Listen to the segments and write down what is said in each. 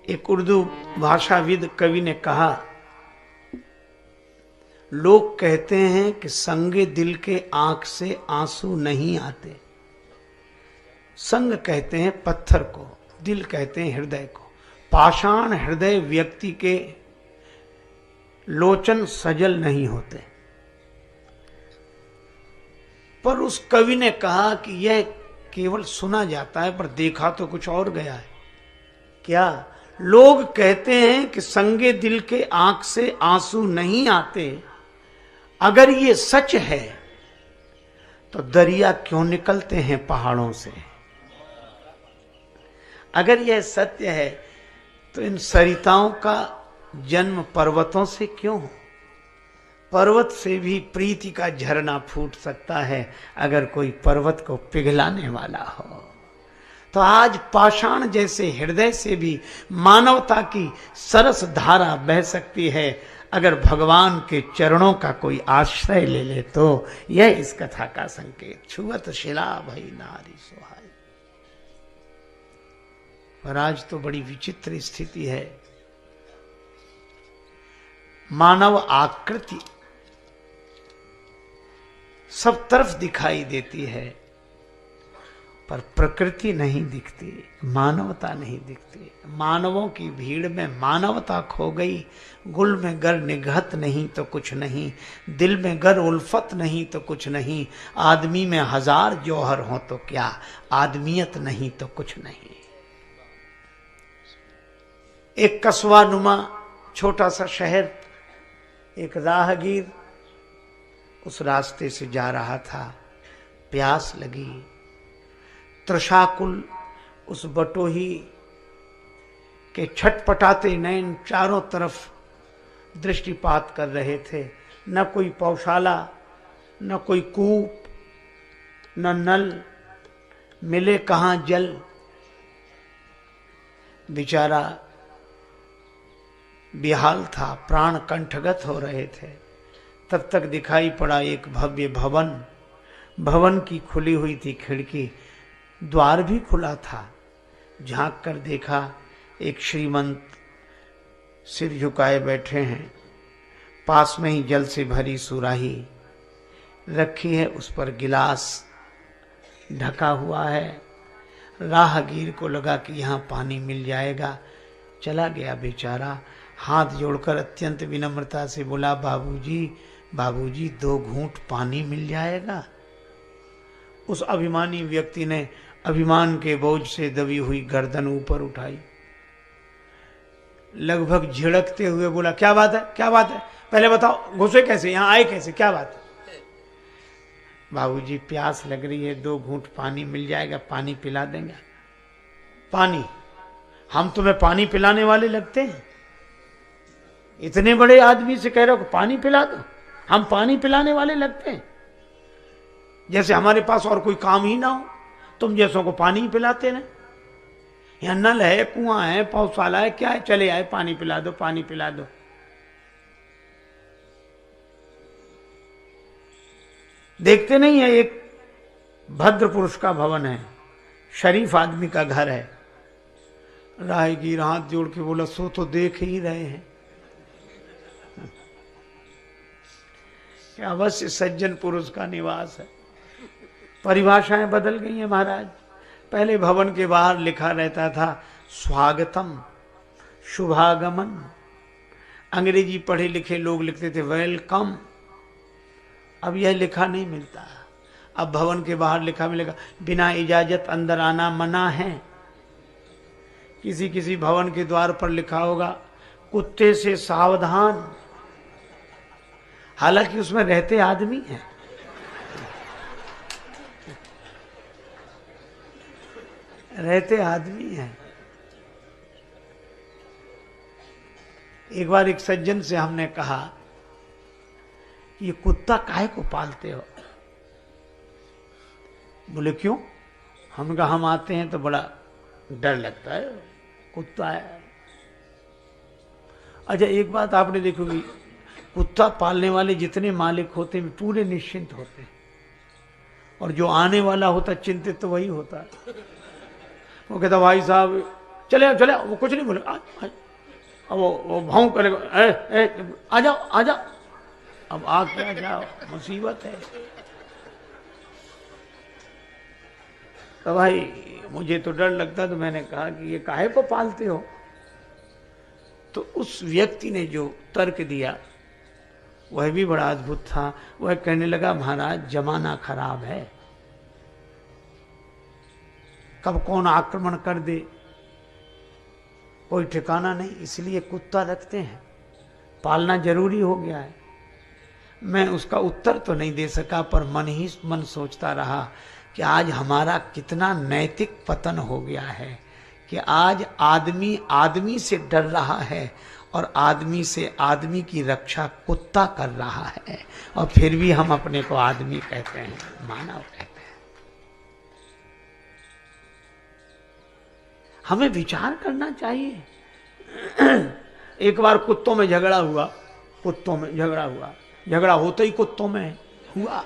एक उर्दू भाषाविद कवि ने कहा, लोग कहते हैं कि संगे दिल के आंख से आंसू नहीं आते। संग कहते हैं पत्थर को, दिल कहते हैं हृदय को। पाषाण हृदय व्यक्ति के लोचन सजल नहीं होते। पर उस कवि ने कहा कि यह केवल सुना जाता है, पर देखा तो कुछ और गया है। क्या? लोग कहते हैं कि संगे दिल के आंख से आंसू नहीं आते। अगर ये सच है तो दरिया क्यों निकलते हैं पहाड़ों से? अगर यह सत्य है तो इन सरिताओं का जन्म पर्वतों से क्यों हो? पर्वत से भी प्रीति का झरना फूट सकता है अगर कोई पर्वत को पिघलाने वाला हो। तो आज पाषाण जैसे हृदय से भी मानवता की सरस धारा बह सकती है अगर भगवान के चरणों का कोई आश्रय ले ले। तो यह इस कथा का संकेत। छुअत शिला भई नारी सुहाई। पर आज तो बड़ी विचित्र स्थिति है। मानव आकृति सब तरफ दिखाई देती है, पर प्रकृति नहीं दिखती, मानवता नहीं दिखती। मानवों की भीड़ में मानवता खो गई। गुल में गर निगहत नहीं तो कुछ नहीं, दिल में गर उल्फत नहीं तो कुछ नहीं। आदमी में हजार जौहर हो तो क्या, आदमियत नहीं तो कुछ नहीं। एक कस्बा नुमा छोटा सा शहर, एक राहगीर उस रास्ते से जा रहा था। प्यास लगी। तृषाकुल उस बटोही के छटपटाते नयन चारों तरफ दृष्टिपात कर रहे थे। न कोई पौशाला, न कोई कूप, न नल, मिले कहां जल। बेचारा बेहाल था, प्राण कंठगत हो रहे थे। तब तक दिखाई पड़ा एक भव्य भवन। भवन की खुली हुई थी खिड़की, द्वार भी खुला था। झांक कर देखा, एक श्रीमंत सिर झुकाए बैठे हैं। पास में ही जल से भरी सुराही रखी है, उस पर गिलास ढका हुआ है। राहगीर को लगा कि यहाँ पानी मिल जाएगा। चला गया बेचारा, हाथ जोड़कर अत्यंत विनम्रता से बोला, बाबूजी बाबूजी 2 घूंट पानी मिल जाएगा। उस अभिमानी व्यक्ति ने अभिमान के बोझ से दबी हुई गर्दन ऊपर उठाई, लगभग झिड़कते हुए बोला, क्या बात है, क्या बात है, पहले बताओ, घुसे कैसे, यहां आए कैसे, क्या बात है? बाबूजी प्यास लग रही है, 2 घूंट पानी मिल जाएगा, पानी पिला देंगे। पानी? हम तुम्हें पानी पिलाने वाले लगते हैं? इतने बड़े आदमी से कह रहे हो कि पानी पिला दो, हम पानी पिलाने वाले लगते हैं? जैसे हमारे पास और कोई काम ही ना हो, तुम जैसों को पानी ही पिलाते ना। यहां नल है, कुआं है, पौधशाला है, क्या है, चले आए पानी पिला दो, पानी पिला दो। देखते नहीं है, एक भद्र पुरुष का भवन है, शरीफ आदमी का घर है। राहगीर हाथ जोड़ के बोला, सो तो देख ही रहे हैं। अवश्य सज्जन पुरुष का निवास है। परिभाषाएं बदल गई हैं महाराज। पहले भवन के बाहर लिखा रहता था स्वागतम, शुभागमन। अंग्रेजी पढ़े लिखे लोग लिखते थे वेलकम। अब यह लिखा नहीं मिलता। अब भवन के बाहर लिखा मिलेगा बिना इजाजत अंदर आना मना है। किसी किसी भवन के द्वार पर लिखा होगा कुत्ते से सावधान। हालांकि उसमें रहते आदमी हैं। रहते आदमी हैं। एक बार एक सज्जन से हमने कहा, ये कुत्ता काहे को पालते हो? बोले क्यों? हम कहा, हम आते हैं तो बड़ा डर लगता है, कुत्ता है। अच्छा एक बात आपने देखोगी, कुत्ता पालने वाले जितने मालिक होते हैं पूरे निश्चिंत होते हैं, और जो आने वाला होता चिंतित तो वही होता है। वो कहता भाई साहब चले चले, वो कुछ नहीं बोले। अब वो भाव करेगा, आ जाओ आ जाओ। अब आ क्या जाओ, मुसीबत है। तो भाई मुझे तो डर लगता, तो मैंने कहा कि ये काहे को पालते हो? तो उस व्यक्ति ने जो तर्क दिया वह भी बड़ा अद्भुत था। वह कहने लगा, महाराज जमाना खराब है, कब कौन आक्रमण कर दे कोई ठिकाना नहीं, इसलिए कुत्ता रखते हैं, पालना जरूरी हो गया है। मैं उसका उत्तर तो नहीं दे सका, पर मन ही मन सोचता रहा कि आज हमारा कितना नैतिक पतन हो गया है कि आज आदमी आदमी से डर रहा है और आदमी से आदमी की रक्षा कुत्ता कर रहा है, और फिर भी हम अपने को आदमी कहते हैं, मानव कहते हैं। हमें विचार करना चाहिए। एक बार कुत्तों में झगड़ा हुआ, कुत्तों में झगड़ा हुआ, झगड़ा होते ही कुत्तों में हुआ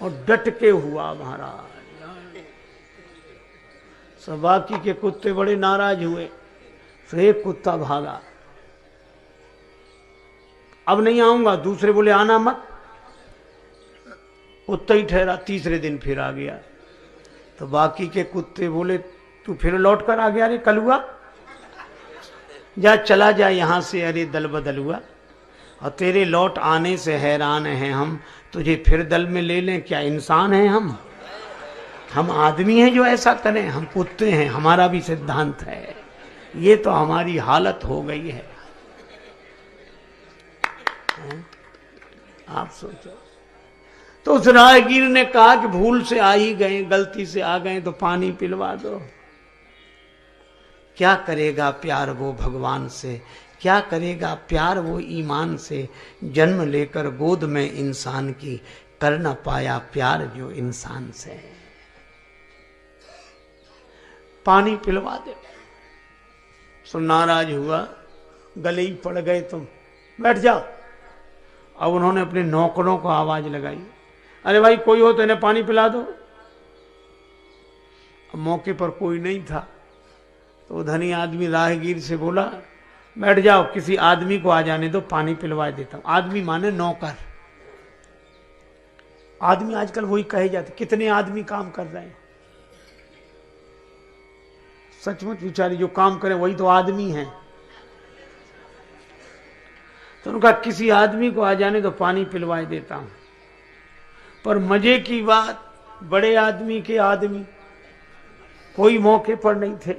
और डट के हुआ महाराज। सब बाकी के कुत्ते बड़े नाराज हुए, फिर एक कुत्ता भागा, अब नहीं आऊंगा। दूसरे बोले आना मत, कुत्ता ही ठहरा। तीसरे दिन फिर आ गया, तो बाकी के कुत्ते बोले तू फिर लौट कर आ गया, अरे कलुआ जा, चला जा यहां से, अरे दल बदल हुआ, और तेरे लौट आने से हैरान हैं हम, तुझे फिर दल में ले लें, क्या इंसान हैं हम आदमी हैं जो ऐसा करें? हम कुत्ते हैं, हमारा भी सिद्धांत है। ये तो हमारी हालत हो गई है। आप सोचो। तो उस राहगीर ने कहा कि भूल से आ ही गए, गलती से आ गए तो पानी पिलवा दो। क्या करेगा प्यार वो भगवान से, क्या करेगा प्यार वो ईमान से, जन्म लेकर गोद में इंसान की, कर न पाया प्यार जो इंसान से। पानी पिलवा दे। सो नाराज हुआ, गले ही पड़ गए, तुम बैठ जाओ। अब उन्होंने अपने नौकरों को आवाज लगाई, अरे भाई कोई हो तो इन्हें पानी पिला दो। अब मौके पर कोई नहीं था, तो धनी आदमी राहगीर से बोला, बैठ जाओ, किसी आदमी को आ जाने दो, पानी पिलवा देता हूं। आदमी माने नौकर। आदमी आजकल वही कहे जाते, कितने आदमी काम कर रहे हैं। सचमुच बेचारे जो काम करें वही तो आदमी हैं। तो उनका किसी आदमी को आ जाने तो पानी पिलवाए देता हूं। पर मजे की बात, बड़े आदमी के आदमी कोई मौके पर नहीं थे।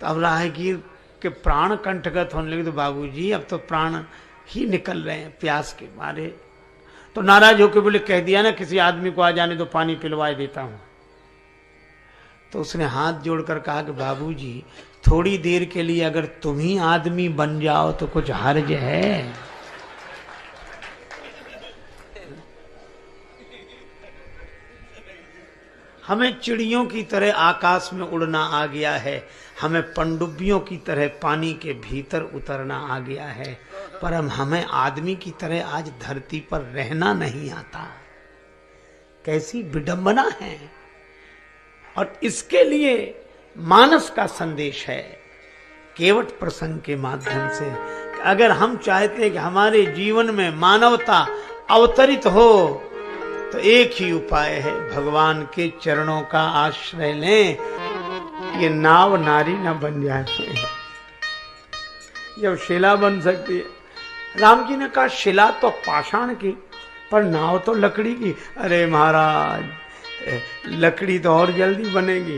तब राहगीर के प्राण कंठगत होने लगे, तो बाबूजी अब तो प्राण ही निकल रहे हैं प्यास के मारे। तो नाराज होकर बोले, कह दिया ना किसी आदमी को आ जाने तो पानी पिलवाए देता हूं। तो उसने हाथ जोड़कर कहा कि बाबूजी थोड़ी देर के लिए अगर तुम ही आदमी बन जाओ तो कुछ हर्ज है? हमें चिड़ियों की तरह आकाश में उड़ना आ गया है, हमें पनडुब्बियों की तरह पानी के भीतर उतरना आ गया है, पर हमें आदमी की तरह आज धरती पर रहना नहीं आता। कैसी विडंबना है। और इसके लिए मानस का संदेश है केवट प्रसंग के माध्यम से। अगर हम चाहते हैं कि हमारे जीवन में मानवता अवतरित हो, तो एक ही उपाय है, भगवान के चरणों का आश्रय लें। ये नाव नारी न बन जाए। जब शिला बन सकती है, राम जी ने कहा शिला तो पाषाण की, पर नाव तो लकड़ी की। अरे महाराज, लकड़ी तो और जल्दी बनेगी।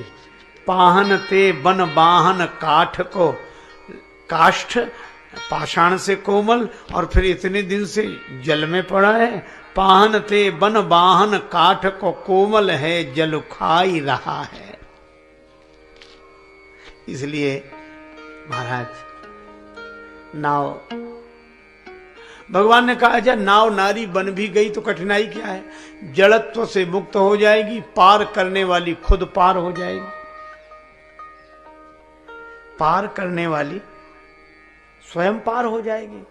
पाहन ते बन बाहन काठ को, काष्ठ पाषाण से कोमल, और फिर इतने दिन से जल में पड़ा है। पाहन ते बन बाहन काठ को कोमल है, जल खाई रहा है। इसलिए महाराज नाव, भगवान ने कहा अच्छा नाव नारी बन भी गई तो कठिनाई क्या है? जड़त्व से मुक्त हो जाएगी, पार करने वाली खुद पार हो जाएगी। पार करने वाली स्वयं पार हो जाएगी।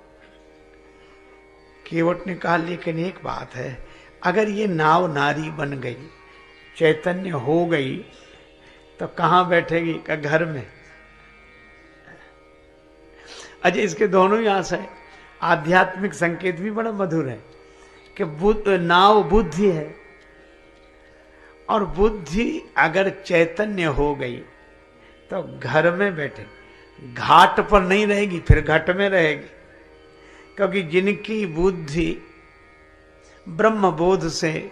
केवट ने कहा लेकिन एक बात है, अगर ये नाव नारी बन गई, चैतन्य हो गई तो कहाँ बैठेगी? का घर में। अच्छा, इसके दोनों ही आशा है। आध्यात्मिक संकेत भी बड़ा मधुर है कि नाव बुद्धि है, और बुद्धि अगर चैतन्य हो गई तो घर में बैठे, घाट पर नहीं रहेगी, फिर घट में रहेगी। क्योंकि जिनकी बुद्धि ब्रह्म बोध से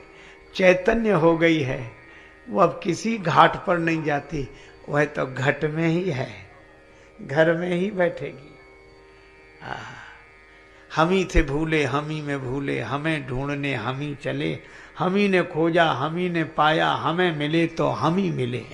चैतन्य हो गई है वो अब किसी घाट पर नहीं जाती, वह तो घट में ही है, घर में ही बैठेगी। हम ही थे भूले, हम ही में भूले, हमें ढूंढने हम ही चले, हम ही ने खोजा हम ही ने पाया, हमें मिले तो हम ही मिले।